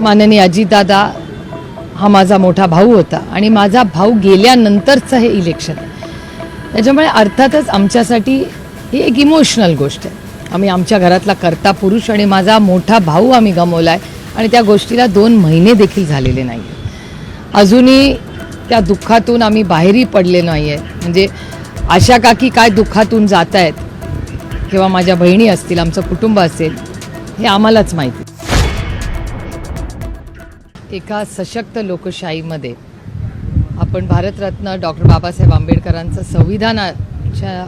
माननीय अजितदादा हा माझा मोठा भाऊ होता आणि माझा भाऊ गेल्यानंतरचं हे इलेक्शन आहे. त्याच्यामुळे अर्थातच आमच्यासाठी ही एक इमोशनल गोष्ट आहे. आम्ही आमच्या घरातला कर्ता पुरुष आणि माझा मोठा भाऊ आम्ही गमावला आहे आणि त्या गोष्टीला 2 महिने देखील झालेले नाही. अजूनही त्या दुःखातून आम्ही बाहेरही पडले नाही आहे. म्हणजे आशा काकी काय दुःखातून जात आहेत किंवा माझ्या बहिणी असतील, आमचं कुटुंब असेल, हे आम्हालाच माहिती. एका सशक्त लोकशाहीमध्ये आपण भारतरत्न डॉक्टर बाबासाहेब आंबेडकरांचं संविधानाच्या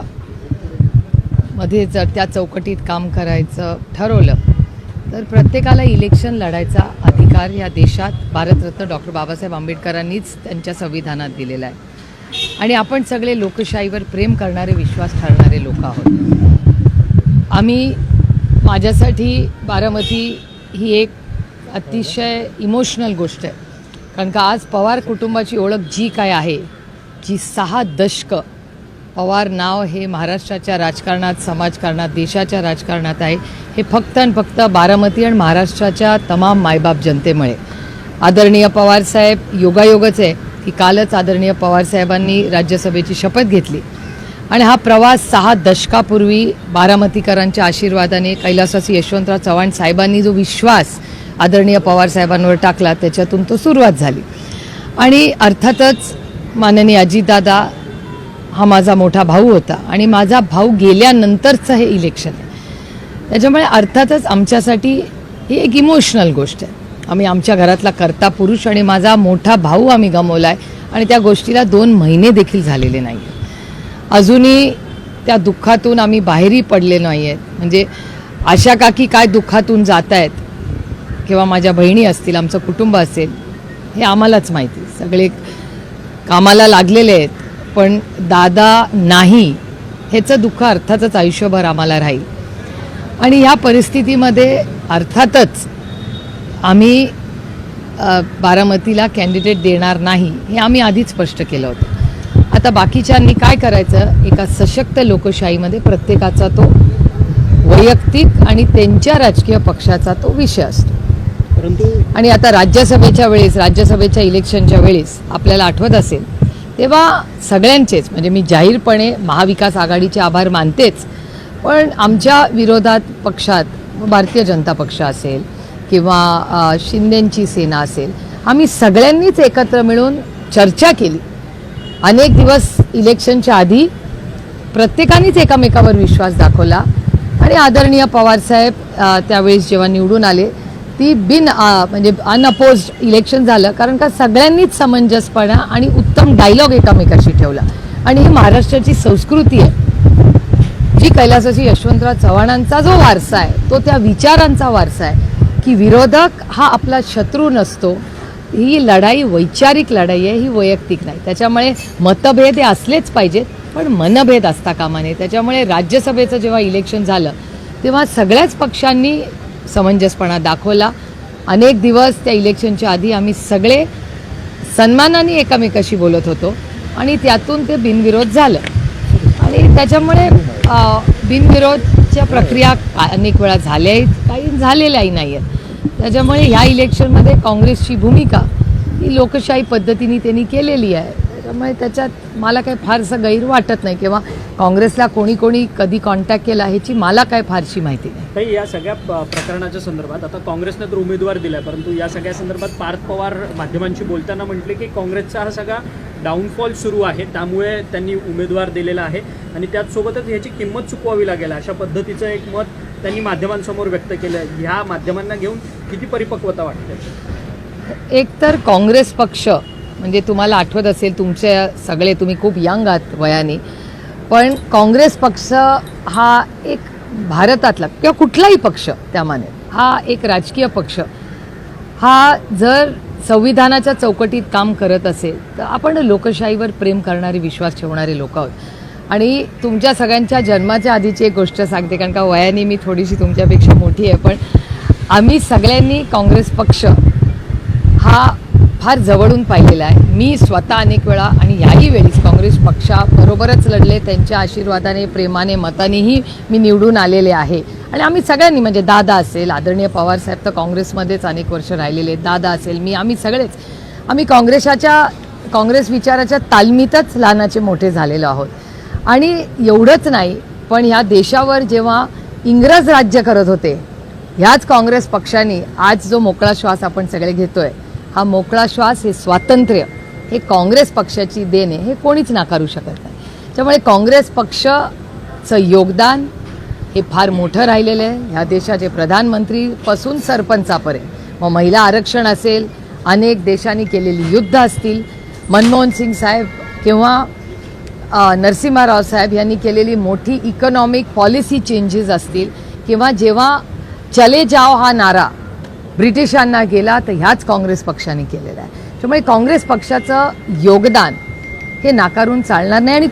मध्ये जर त्या चौकटीत काम करायचं ठरवलं तर प्रत्येकाला इलेक्शन लढायचा अधिकार या देशात भारतरत्न डॉक्टर बाबासाहेब आंबेडकरांनीच त्यांच्या संविधानात दिलेला आहे. आणि आपण सगळे लोकशाहीवर प्रेम करणारे, विश्वास ठेवणारे लोक आहोत. माझ्यासाठी बारामती ही एक अतिशय इमोशनल गोष्ट आहे. कारण का आज पवार कुटुंबाची ओळख जी काय आहे, जी 6 दशकं पवार नाव हे महाराष्ट्राच्या राजकारणात, समाजकारणात, देशाच्या राजकारणात आहे, हे फक्त आणि फक्त बारामती आणि महाराष्ट्राच्या तमाम मायबाप जनतेमुळे. आदरणीय पवारसाहेब, योगायोगच आहे की कालच आदरणीय पवारसाहेबांनी राज्यसभेची शपथ घेतली आणि हा प्रवास 6 दशकापूर्वी बारामतीकरांच्या आशीर्वादाने कैलासवासी यशवंतराव चव्हाण साहेबांनी जो विश्वास आदरणीय पवारसाहेबांवर टाकला त्याच्यातून तो सुरुवात झाली. आणि अर्थातच माननीय अजितदादा हा माझा मोठा भाऊ होता आणि माझा भाऊ गेल्यानंतरचं हे इलेक्शन आहे. त्याच्यामुळे अर्थातच आमच्यासाठी ही एक इमोशनल गोष्ट आहे. आम्ही आमच्या घरातला कर्ता पुरुष आणि माझा मोठा भाऊ आम्ही गमावला आहे आणि त्या गोष्टीला 2 महिने देखील झालेले नाही. अजूनही त्या दुःखातून आम्ही बाहेरही पडले नाही आहेत. म्हणजे आशा काकी काय दुःखातून जात आहेत किंवा माझ्या बहिणी असतील, आमचं कुटुंब असेल, हे आम्हालाच माहिती. सगळे कामाला लागलेले आहेत, पण दादा नाही ह्याचं दुःख अर्थातच आयुष्यभर आम्हाला राहील. आणि ह्या परिस्थितीमध्ये अर्थातच आम्ही बारामतीला कॅन्डिडेट देणार नाही हे आम्ही आधीच स्पष्ट केलं होतं. आता बाकीच्यांनी काय करायचं, एका सशक्त लोकशाहीमध्ये प्रत्येकाचा तो वैयक्तिक आणि त्यांच्या राजकीय पक्षाचा तो विषय असतो. आणि आता राज्यसभेच्या इलेक्शनच्या वेळेस आपल्याला आठवत असेल तेव्हा सगळ्यांचेच, म्हणजे मी जाहीरपणे महाविकास आघाडीचे आभार मानतेच, पण आमच्या विरोधात पक्षात भारतीय जनता पक्ष असेल किंवा शिंदेंची सेना असेल, आम्ही सगळ्यांनीच एकत्र मिळून चर्चा केली. अनेक दिवस इलेक्शनच्या आधी प्रत्येकानेच एकामेकावर विश्वास दाखवला आणि आदरणीय पवारसाहेब त्यावेळेस जेव्हा निवडून आले ती म्हणजे अनअपोज्ड इलेक्शन झालं. कारण का सगळ्यांनीच समंजसपणा आणि उत्तम डायलॉग एकामेकाशी ठेवला. आणि ही महाराष्ट्राची संस्कृती आहे जी कैलासवासी यशवंतराव चव्हाणांचा जो वारसा आहे तो त्या विचारांचा वारसा आहे की विरोधक हा आपला शत्रू नसतो. ही लढाई वैचारिक लढाई आहे, ही वैयक्तिक नाही. त्याच्यामुळे मतभेद हे असलेच पाहिजेत, पण मनभेद असता कामा नये. त्याच्यामुळे राज्यसभेचं जेव्हा इलेक्शन झालं तेव्हा सगळ्याच पक्षांनी समंजसपणा दाखवला. अनेक दिवस त्या इलेक्शनच्या आधी आम्ही सगळे सन्मानाने एकामेकाशी बोलत होतो आणि त्यातून ते बिनविरोध झालं. आणि त्याच्यामुळे बिनविरोधच्या प्रक्रिया अनेक वेळा झाल्या आहेत, काही झालेल्याही नाही आहेत. त्याच्यामुळे ह्या इलेक्शनमध्ये काँग्रेसची भूमिका ही लोकशाही पद्धतीने त्यांनी केलेली आहे. त्यामुळे त्याच्यात मला काही फारसं गैर वाटत नाही किंवा काँग्रेसला कोणी कधी कॉन्टॅक्ट केला ह्याची मला काय फारशी माहिती नाही. ताई, या सगळ्या प्रकरणाच्या संदर्भात आता काँग्रेसने तर उमेदवार दिलाय, परंतु या सगळ्या संदर्भात पार्थ पवार माध्यमांशी बोलताना म्हटले की काँग्रेसचा हा सगळा डाऊनफॉल सुरू आहे, त्यामुळे त्यांनी उमेदवार दिलेला आहे आणि त्याचसोबतच ह्याची किंमत चुकवावी लागेल अशा पद्धतीचं एक मत त्यांनी माध्यमांसमोर व्यक्त केलं. ह्या माध्यमांना घेऊन किती परिपक्वता वाटते? एक तर काँग्रेस पक्ष म्हणजे तुम्हाला आठवत असेल, तुम्ही खूप यंग आहात वयाने, पण काँग्रेस पक्ष हा एक भारतातला किंवा कुठलाही पक्ष त्यामाने हा एक राजकीय पक्ष हा जर संविधानाच्या चौकटीत काम करत असेल तर आपण लोकशाहीवर प्रेम करणारे, विश्वास ठेवणारे लोक आहोत. आणि तुमच्या सगळ्यांच्या जन्माच्या आधीची एक गोष्ट सांगते, कारण का वयाने मी थोडीशी तुमच्यापेक्षा मोठी आहे, पण आम्ही सगळ्यांनी काँग्रेस पक्ष हा फार जवळून पाहिलेला आहे. मी स्वतः अनेक वेळा आणि याही वेळीच काँग्रेस पक्षाबरोबरच लढले. त्यांच्या आशीर्वादाने, प्रेमाने, मतानेही मी निवडून आलेले आहे. आणि आम्ही सगळ्यांनी, म्हणजे दादा असेल, आदरणीय पवारसाहेब तर काँग्रेसमध्येच अनेक वर्ष राहिलेले आहेत, दादा असेल, मी, आम्ही सगळेच, आम्ही काँग्रेस विचाराच्या तालमीतच लहानाचे मोठे झालेलो आहोत. आणि एवढंच नाही, पण ह्या देशावर जेव्हा इंग्रज राज्य करत होते, ह्याच काँग्रेस पक्षाने आज जो मोकळा श्वास आपण सगळे घेतोय, हा मोकळा श्वास, हे स्वातंत्र्य, हे काँग्रेस पक्षाची देण आहे, हे कोणीच नाकारू शकत नाही. त्यामुळे काँग्रेस पक्षाचं योगदान हे फार मोठं राहिलेलं आहे. ह्या देशाचे प्रधानमंत्रीपासून सरपंचापर्यंत, मग महिला आरक्षण असेल, अनेक देशांनी केलेली युद्ध असतील, मनमोहन सिंग साहेब किंवा नरसिम्हा राव साहेब यांनी केलेली मोठी इकॉनॉमिक पॉलिसी चेंजेस असतील, किंवा जेव्हा चले जाओ हा नारा ब्रिटिशांना गेला तर ह्याच काँग्रेस पक्षाने केलेला आहे. त्यामुळे काँग्रेस पक्षाचं योगदान हे नाकारून चालणार नाही. आणि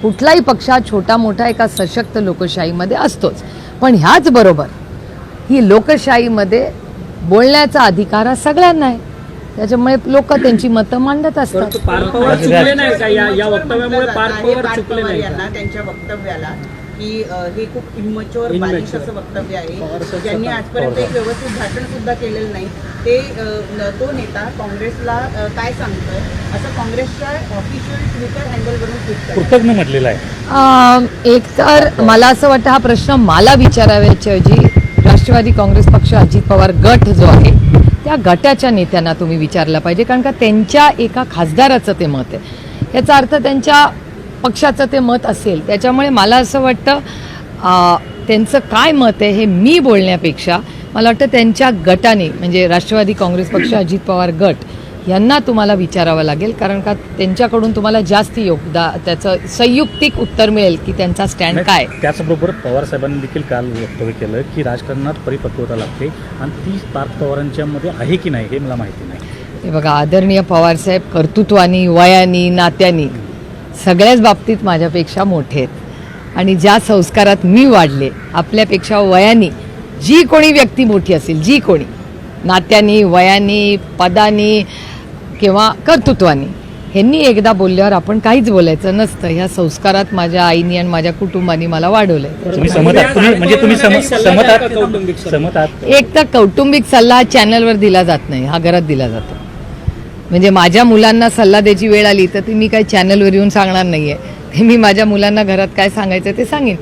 कुठलाही पक्ष छोटा मोठा एका सशक्त लोकशाहीमध्ये असतोच, पण ह्याचबरोबर ही लोकशाहीमध्ये बोलण्याचा अधिकार हा सगळ्यांना आहे. त्याच्यामुळे लोक त्यांची मतं मांडत असतात. परंतु पार्थ पवार चुकले नाही का या वक्तव्यामुळे? पार्थ पवार चुकले नाही का त्यांच्या वक्तव्याला की हे खूप इमॅच्युअर बालिश असं वक्तव्य आहे, ज्यांनी आजपर्यंत एक व्यवस्थित भाषण सुद्धा केलेलं नाही, ते तो नेता काँग्रेसला काय सांगतोय असं काँग्रेसच्या ऑफिशियल ट्विटर हँडलवरून ट्विट कृतज्ञ म्हटलेलं आहे. एक तर मला असं वाटतं हा प्रश्न मला विचाराव्याच्या ऐवजी राष्ट्रवादी काँग्रेस पक्ष, अजित पवार गट जो आहे त्या गटाच्या नेत्यांना तुम्ही विचारलं पाहिजे, कारण का त्यांच्या एका खासदाराचं ते मत आहे. याचा अर्थ त्यांच्या पक्षाचं ते मत असेल. त्याच्यामुळे मला असं वाटतं त्यांचं काय मत आहे हे मी बोलण्यापेक्षा मला वाटतं त्यांच्या गटाने, म्हणजे राष्ट्रवादी काँग्रेस पक्ष, अजित पवार गट यांना तुम्हाला विचारावं लागेल, कारण का त्यांच्याकडून तुम्हाला जास्त त्याचं संयुक्तिक उत्तर मिळेल की त्यांचा स्टँड काय. त्याचबरोबर पवार साहेबांनी देखील काल वक्तव्य केलं की राजकारणात परिपक्वता लागते आणि ती पार्थ पवारांच्यामध्ये आहे की नाही हे मला माहिती नाही. हे बघा, आदरणीय पवारसाहेब कर्तृत्वानी, वयानी, नात्यानी सगळ्याच बाबतीत माझ्यापेक्षा मोठे आहेत. आणि ज्या संस्कारात मी वाढले, आपल्यापेक्षा वयानी जी कोणी व्यक्ती मोठी असेल, जी कोणी नात्यानी, वयानी, पदानी किंवा कर्तृत्वानी, ह्यांनी एकदा बोलल्यावर आपण काहीच बोलायचं नसतं. ह्या संस्कारात माझ्या आईनी आणि माझ्या कुटुंबानी मला वाढवलंय. तुम्ही सहमत आहात? तुम्ही सहमत आहात? एक तर कौटुंबिक सल्ला चॅनलवर दिला जात नाही, हा घरात दिला जातो. म्हणजे माझ्या मुलांना सल्ला द्यायची वेळ आली तर ती मी काही चॅनलवर येऊन सांगणार नाहीये, ते मी माझ्या मुलांना घरात काय सांगायचं ते सांगेन.